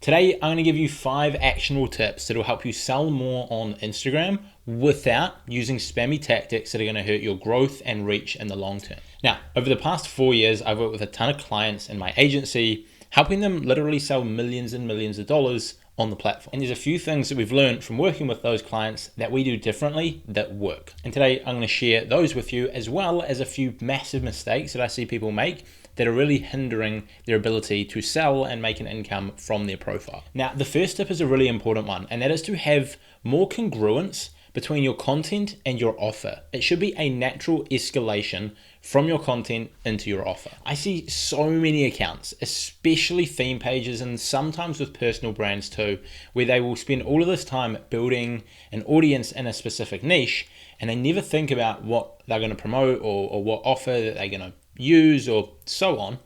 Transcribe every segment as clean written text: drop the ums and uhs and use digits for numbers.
Today, I'm going to give you 5 actionable tips that will help you sell more on Instagram without using spammy tactics that are going to hurt your growth and reach in the long term. Now, over the past 4 years, I've worked with a ton of clients in my agency, helping them literally sell millions and millions of dollars on the platform. And there's a few things that we've learned from working with those clients that we do differently that work. And today I'm going to share those with you, as well as a few massive mistakes that I see people make that are really hindering their ability to sell and make an income from their profile. Now, the first tip is a really important one, and that is to have more congruence between your content and your offer. It should be a natural escalation from your content into your offer. I see so many accounts, especially theme pages and sometimes with personal brands too, where they will spend all of this time building an audience in a specific niche, and they never think about what they're going to promote or what offer that they're going to use or so on.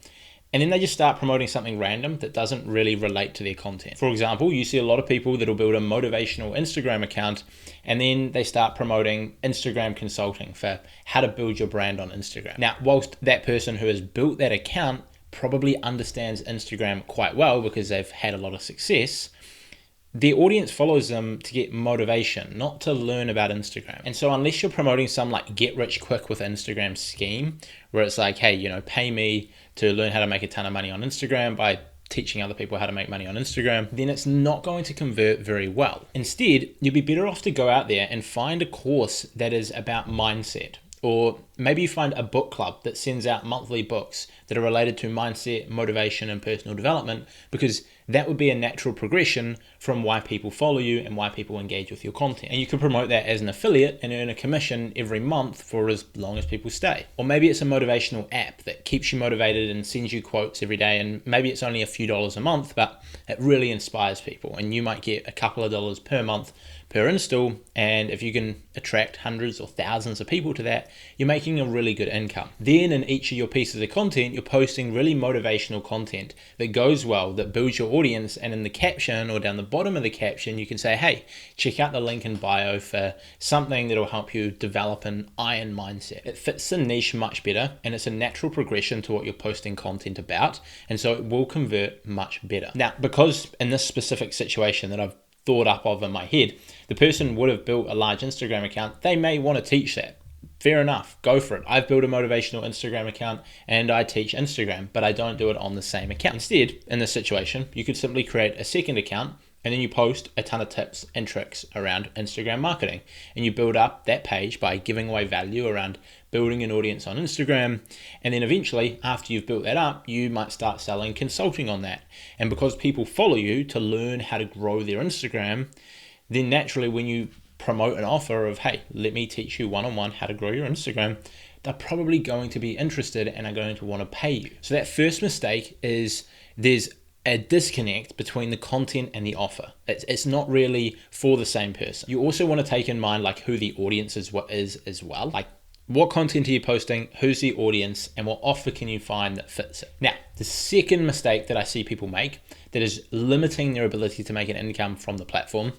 And then they just start promoting something random that doesn't really relate to their content. For example, you see a lot of people that will build a motivational Instagram account and then they start promoting Instagram consulting for how to build your brand on Instagram. Now, whilst that person who has built that account probably understands Instagram quite well because they've had a lot of success, the audience follows them to get motivation, not to learn about Instagram. And so unless you're promoting some like get rich quick with Instagram scheme, where it's like, hey, pay me to learn how to make a ton of money on Instagram by teaching other people how to make money on Instagram, then it's not going to convert very well. Instead, you'd be better off to go out there and find a course that is about mindset. Or maybe you find a book club that sends out monthly books that are related to mindset, motivation, and personal development, because that would be a natural progression from why people follow you and why people engage with your content. And you can promote that as an affiliate and earn a commission every month for as long as people stay. Or maybe it's a motivational app that keeps you motivated and sends you quotes every day, and maybe it's only a few dollars a month, but it really inspires people, and you might get a couple of dollars per month per install, and if you can attract hundreds or thousands of people to that, you're making a really good income. Then in each of your pieces of content, you're posting really motivational content that goes well, that builds your audience, and in the caption or down the bottom of the caption, you can say, hey, check out the link in bio for something that'll help you develop an iron mindset. It fits the niche much better, and it's a natural progression to what you're posting content about, and so it will convert much better. Now, because in this specific situation that I've thought up of in my head, the person would have built a large Instagram account, they may want to teach that. Fair enough, go for it. I've built a motivational Instagram account and I teach Instagram, but I don't do it on the same account. Instead, in this situation, you could simply create a second account and then you post a ton of tips and tricks around Instagram marketing. And you build up that page by giving away value around building an audience on Instagram. And then eventually, after you've built that up, you might start selling consulting on that. And because people follow you to learn how to grow their Instagram, then naturally when you promote an offer of, hey, let me teach you one-on-one how to grow your Instagram, they're probably going to be interested and are going to want to pay you. So that first mistake is there's a disconnect between the content and the offer. It's not really for the same person. You also want to take in mind like who the audience is as well. Like what content are you posting, who's the audience, and what offer can you find that fits it? Now, the second mistake that I see people make that is limiting their ability to make an income from the platform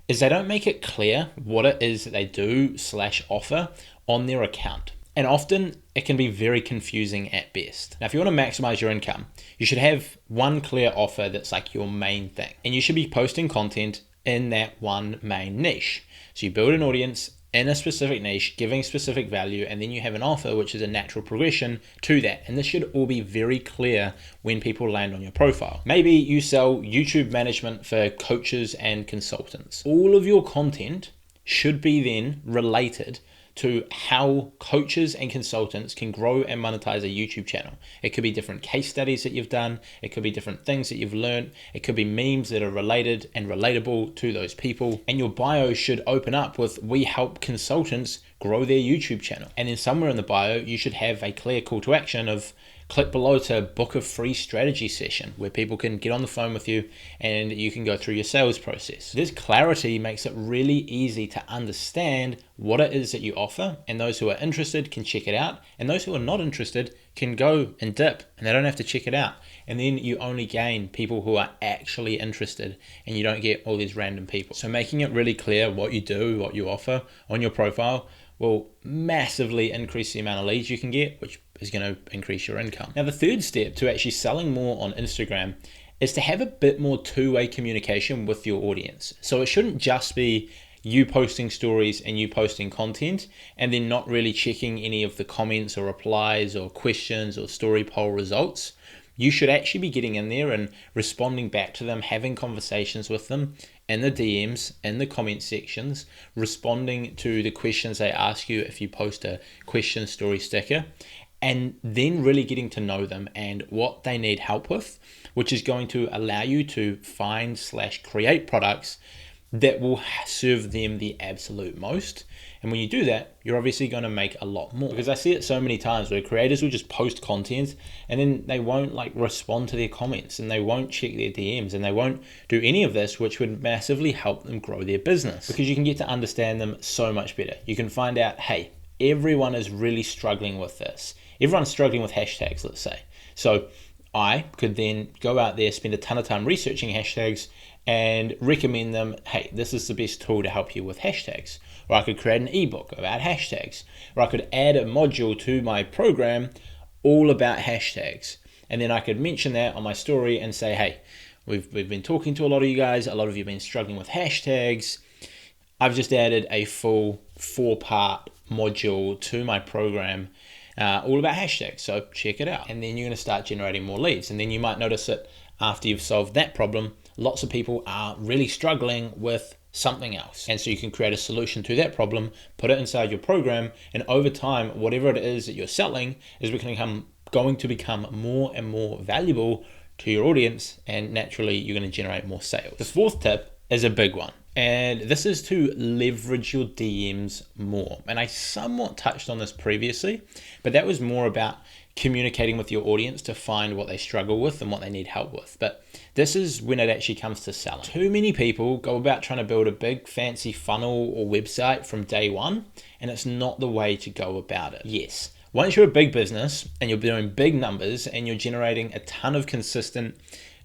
is they don't make it clear what it is that they do / offer on their account. And often it can be very confusing at best. Now, if you want to maximize your income, you should have one clear offer that's like your main thing. And you should be posting content in that one main niche. So you build an audience in a specific niche, giving specific value, and then you have an offer which is a natural progression to that. And this should all be very clear when people land on your profile. Maybe you sell YouTube management for coaches and consultants. All of your content should be then related to how coaches and consultants can grow and monetize a YouTube channel. It could be different case studies that you've done. It could be different things that you've learned. It could be memes that are related and relatable to those people. And your bio should open up with, we help consultants grow their YouTube channel. And then somewhere in the bio, you should have a clear call to action of click below to book a free strategy session where people can get on the phone with you and you can go through your sales process. This clarity makes it really easy to understand what it is that you offer, and those who are interested can check it out, and those who are not interested can go and dip and they don't have to check it out. And then you only gain people who are actually interested and you don't get all these random people. So making it really clear what you do, what you offer on your profile will massively increase the amount of leads you can get, which is going to increase your income. Now, the third step to actually selling more on Instagram is to have a bit more two-way communication with your audience. So it shouldn't just be you posting stories and you posting content and then not really checking any of the comments or replies or questions or story poll results. You should actually be getting in there and responding back to them, having conversations with them in the DMs, in the comment sections, responding to the questions they ask you if you post a question story sticker, and then really getting to know them and what they need help with, which is going to allow you to find/create products that will serve them the absolute most. And when you do that, you're obviously going to make a lot more, because I see it so many times where creators will just post content and then they won't respond to their comments and they won't check their DMs and they won't do any of this, which would massively help them grow their business, because you can get to understand them so much better. You can find out, hey, everyone is really struggling with this. Everyone's struggling with hashtags, let's say. So I could then go out there, spend a ton of time researching hashtags and recommend them, hey, this is the best tool to help you with hashtags. Or I could create an ebook about hashtags. Or I could add a module to my program all about hashtags. And then I could mention that on my story and say, hey, we've been talking to a lot of you guys. A lot of you have been struggling with hashtags. I've just added a full 4-part module to my program all about hashtags. So check it out. And then you're going to start generating more leads. And then you might notice that after you've solved that problem, lots of people are really struggling with something else. And so you can create a solution to that problem, put it inside your program, and over time, whatever it is that you're selling is going to become more and more valuable to your audience, and naturally you're going to generate more sales. The fourth tip is a big one, and this is to leverage your DMs more. And I somewhat touched on this previously, but that was more about communicating with your audience to find what they struggle with and what they need help with. But this is when it actually comes to selling. Too many people go about trying to build a big fancy funnel or website from day one, and it's not the way to go about it. Yes, once you're a big business and you're doing big numbers and you're generating a ton of consistent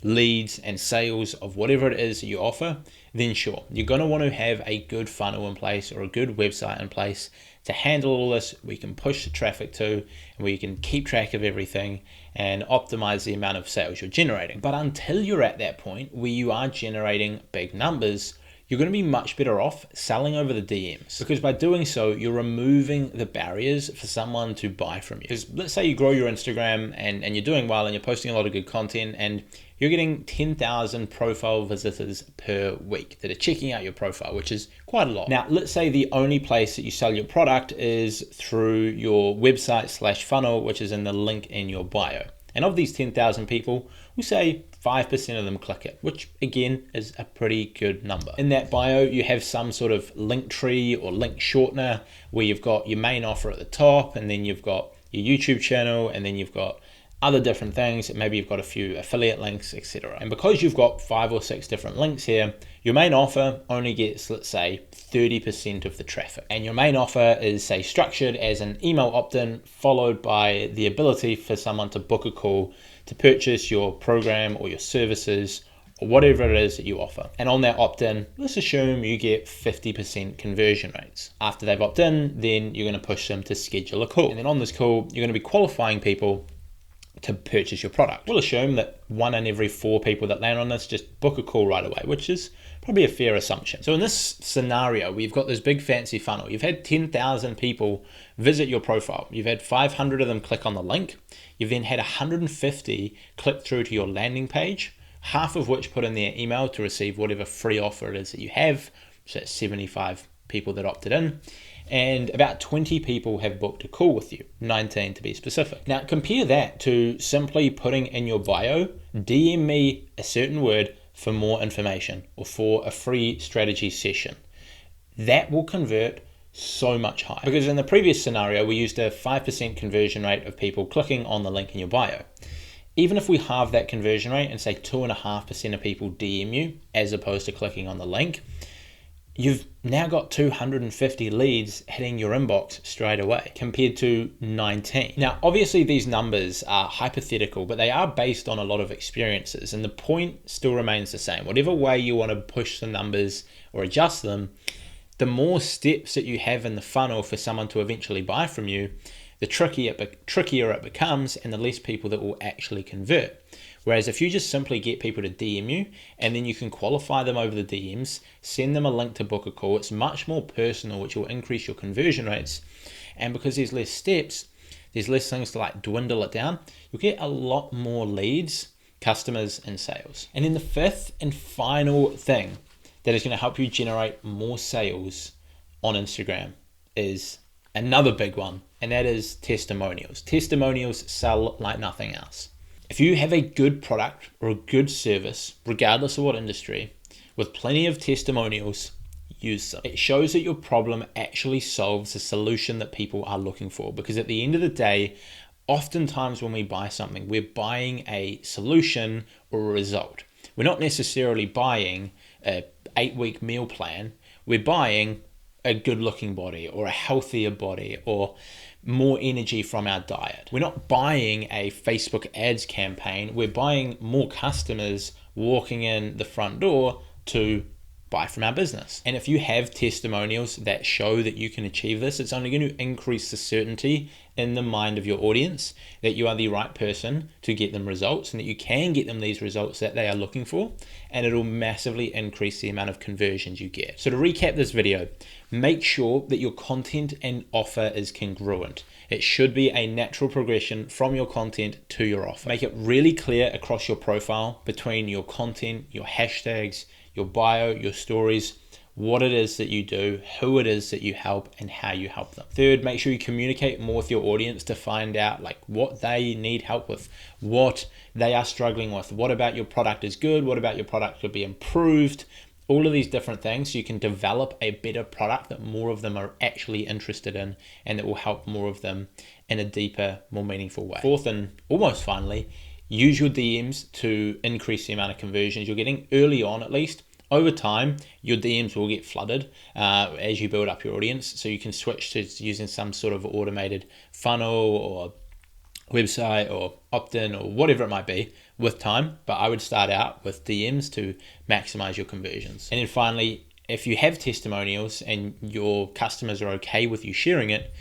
leads and sales of whatever it is that you offer, then sure, you're going to want to have a good funnel in place or a good website in place to handle all this. We can push the traffic to, and we can keep track of everything and optimize the amount of sales you're generating. But until you're at that point where you are generating big numbers, you're going to be much better off selling over the DMs, because by doing so, you're removing the barriers for someone to buy from you. Because let's say you grow your Instagram and you're doing well and you're posting a lot of good content and you're getting 10,000 profile visitors per week that are checking out your profile, which is quite a lot. Now, let's say the only place that you sell your product is through your website/funnel, which is in the link in your bio. And of these 10,000 people, we say 5% of them click it, which again is a pretty good number. In that bio, you have some sort of link tree or link shortener where you've got your main offer at the top, and then you've got your YouTube channel, and then you've got other different things. Maybe you've got a few affiliate links, etc. And because you've got 5 or 6 different links here, your main offer only gets, let's say, 30% of the traffic. And your main offer is, say, structured as an email opt-in followed by the ability for someone to book a call to purchase your program or your services or whatever it is that you offer. And on that opt-in, let's assume you get 50% conversion rates. After they've opted in, then you're going to push them to schedule a call. And then on this call, you're going to be qualifying people to purchase your product. We'll assume that 1 in every 4 people that land on this just book a call right away, which is probably a fair assumption. So in this scenario, we've got this big fancy funnel. You've had 10,000 people visit your profile. You've had 500 of them click on the link. You've then had 150 click through to your landing page, half of which put in their email to receive whatever free offer it is that you have. So that's 75 people that opted in. And about 20 people have booked a call with you, 19 to be specific. Now compare that to simply putting in your bio, DM me a certain word for more information or for a free strategy session. That will convert so much higher, because in the previous scenario, we used a 5% conversion rate of people clicking on the link in your bio. Even if we halve that conversion rate and say 2.5% of people DM you as opposed to clicking on the link, you've now got 250 leads hitting your inbox straight away compared to 19. Now, obviously these numbers are hypothetical, but they are based on a lot of experiences, and the point still remains the same. Whatever way you want to push the numbers or adjust them, the more steps that you have in the funnel for someone to eventually buy from you, the trickier it becomes and the less people that will actually convert. Whereas if you just simply get people to DM you and then you can qualify them over the DMs, send them a link to book a call, it's much more personal, which will increase your conversion rates. And because there's less steps, there's less things to like dwindle it down, you'll get a lot more leads, customers, and sales. And then the fifth and final thing that is going to help you generate more sales on Instagram is another big one, and that is testimonials. Testimonials sell like nothing else. If you have a good product or a good service, regardless of what industry, with plenty of testimonials, use them. It shows that your problem actually solves a solution that people are looking for, because at the end of the day, oftentimes when we buy something, we're buying a solution or a result. We're not necessarily buying a 8-week meal plan. We're buying a good looking body or a healthier body or more energy from our diet. We're not buying a Facebook ads campaign. We're buying more customers walking in the front door to buy from our business. And if you have testimonials that show that you can achieve this, it's only going to increase the certainty in the mind of your audience that you are the right person to get them results and that you can get them these results that they are looking for, and it'll massively increase the amount of conversions you get. So to recap this video, make sure that your content and offer is congruent. It should be a natural progression from your content to your offer. Make it really clear across your profile between your content, your hashtags, your bio, your stories, what it is that you do, who it is that you help, and how you help them. Third, make sure you communicate more with your audience to find out like what they need help with, what they are struggling with, what about your product is good, what about your product could be improved, all of these different things, so you can develop a better product that more of them are actually interested in and that will help more of them in a deeper, more meaningful way. Fourth, and almost finally, use your DMs to increase the amount of conversions you're getting early on. At least over time, your DMs will get flooded as you build up your audience. So you can switch to using some sort of automated funnel or website or opt-in or whatever it might be with time. But I would start out with DMs to maximize your conversions. And then finally, if you have testimonials and your customers are okay with you sharing it,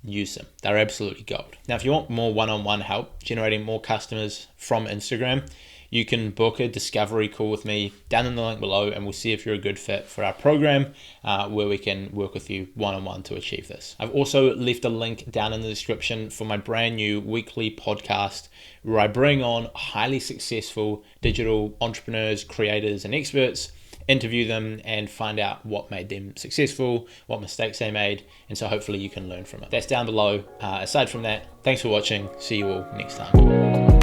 use them. They're absolutely gold. Now, if you want more one-on-one help generating more customers from Instagram, you can book a discovery call with me down in the link below, and we'll see if you're a good fit for our program where we can work with you one-on-one to achieve this. I've also left a link down in the description for my brand new weekly podcast where I bring on highly successful digital entrepreneurs, creators, and experts, interview them and find out what made them successful, what mistakes they made, and so hopefully you can learn from it. That's down below. Aside from that, thanks for watching. See you all next time.